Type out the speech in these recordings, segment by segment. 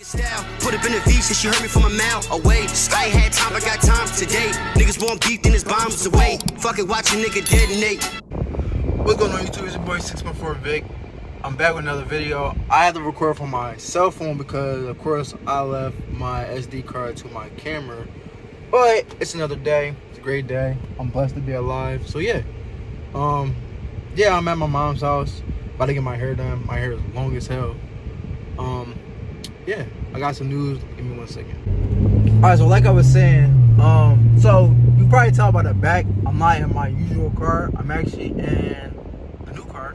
Style, put up in the V since she heard me from a mile away. I ain't had time, I got time today. Niggas want beef, then his bombs away. Fuck it, watch a nigga detonate. What's going on YouTube? It's your boy 614 Vic. I'm back with another video. I had to record from my cell phone because of course I left my SD card to my camera. But it's another day. It's a great day. I'm blessed to be alive. So yeah. Yeah, I'm at my mom's house. About to get my hair done. My hair is long as hell. Yeah, I got some news. Give me 1 second. Alright, so like I was saying, so you probably tell by the back, I'm not in my usual car. I'm actually in a new car.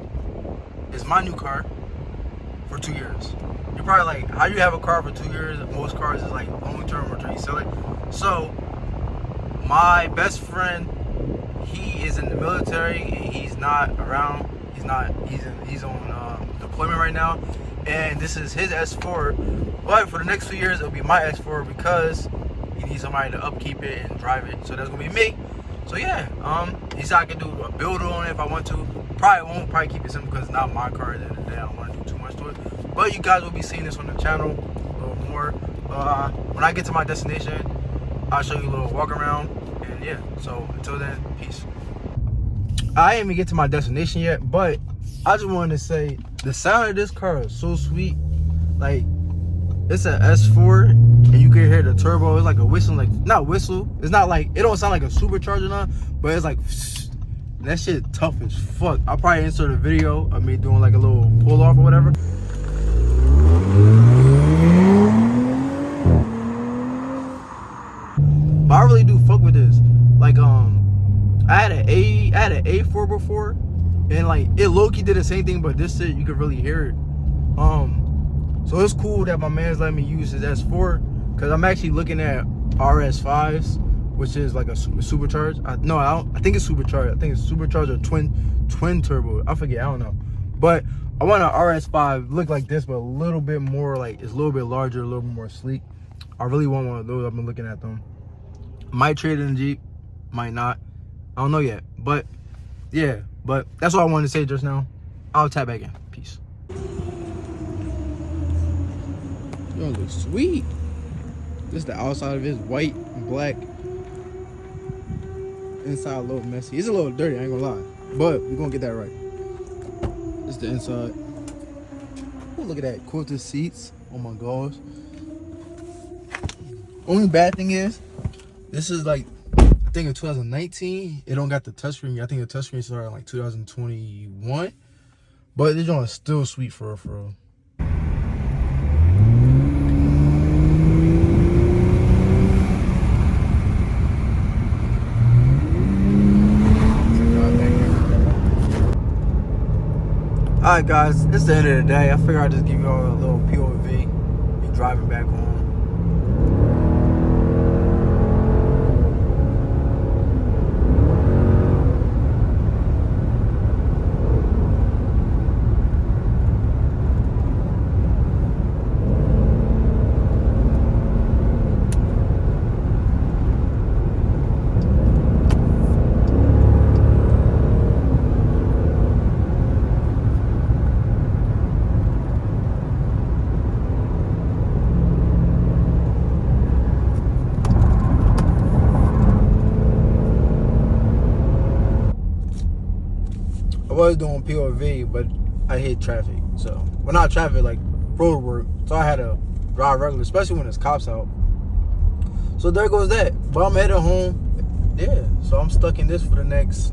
It's my new car for 2 years. You're probably like, how do you have a car for 2 years? Most cars is like long term or until you sell it. So my best friend, he is in the military and he's not around. He's on deployment right now, and this is his S4. But for the next 2 years, it'll be my S4 because he needs somebody to upkeep it and drive it. So that's gonna be me. So yeah, he said I can do a builder on it if I want to. Probably won't. Probably keep it simple because it's not my car at the end of the day. I don't want to do too much to it. But you guys will be seeing this on the channel a little more. When I get to my destination, I'll show you a little walk around. And yeah, so until then, peace. I didn't even get to my destination yet, but I just wanted to say the sound of this car is so sweet. Like, it's an S4 and you can hear the turbo. It's like a whistle, like not whistle. It's not like, it don't sound like a supercharger now, but it's like that shit tough as fuck. I'll probably insert a video of me doing like a little pull off or whatever. But I really do fuck with this. Like I had an A4 before, and like it low-key did the same thing, but this shit you could really hear it. So it's cool that my man's letting me use his S4 because I'm actually looking at RS5s, which is like a supercharged. I think it's supercharged. I think it's supercharged or twin turbo. I forget. I don't know. But I want an RS5 look like this, but a little bit more like, it's a little bit larger, a little bit more sleek. I really want one of those. I've been looking at them. Might trade in a Jeep, might not. I don't know yet, but yeah, but that's all I wanted to say just now. I'll tap back in. Peace. Yo, it looks sweet. This is the outside of it. It's white and black. Inside a little messy. It's a little dirty, I ain't gonna lie, but we're gonna get that right. This is the inside. Oh, look at that. Quilted seats. Oh my gosh. Only bad thing is, this is like, I think in 2019, it don't got the touchscreen. I think the touchscreen started in like 2021. But this joint is still sweet for real. Alright guys, it's the end of the day. I figured I'd just give you all a little POV. Be driving back home. I was doing POV, but I hit traffic. So, well, not traffic, like road work. So I had to drive regular, especially when it's cops out. So there goes that. But I'm headed home. Yeah. So I'm stuck in this for the next,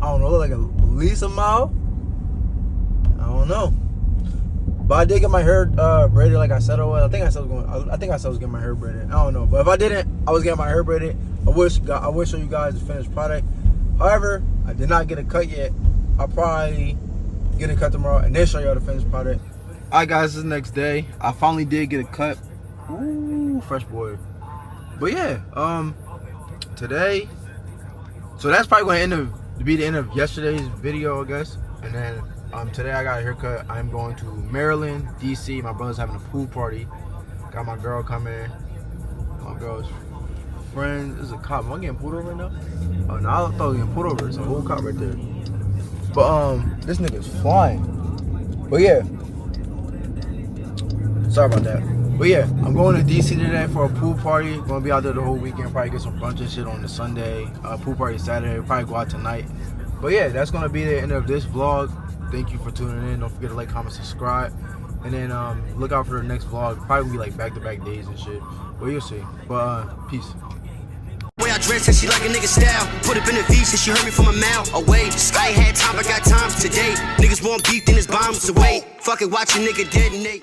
I don't know, like at least a mile. I don't know. But I did get my hair braided, like I said I was. I think I said I was getting my hair braided. I don't know. But if I didn't, I was getting my hair braided. I would show you guys the finished product. However, I did not get a cut yet. I'll probably get a cut tomorrow and then show y'all the finished product. Alright guys, this is the next day. I finally did get a cut. Ooh, fresh boy. But yeah, today, so that's probably going to be the end of yesterday's video, I guess. And then today I got a haircut. I'm going to Maryland, DC. My brother's having a pool party. Got my girl coming. My girl's friend. This is a cop. Am I getting pulled over right now? Oh no, I thought I was getting pulled over. It's a whole cop right there. But this nigga's flying. But yeah, sorry about that. But yeah, I'm going to DC today for a pool party. Gonna be out there the whole weekend. Probably get some brunch and shit on the Sunday. Pool party Saturday. Probably go out tonight. But yeah, that's gonna be the end of this vlog. Thank you for tuning in. Don't forget to like, comment, subscribe, and then look out for the next vlog. Probably be like back-to-back days and shit. But you'll see. But peace. Way I dress and she like a nigga style. Put up in the V since she heard me from a mile away. I ain't had time, I got time today. Niggas want beef, then it's bombs away. Fuck it, watch a nigga detonate.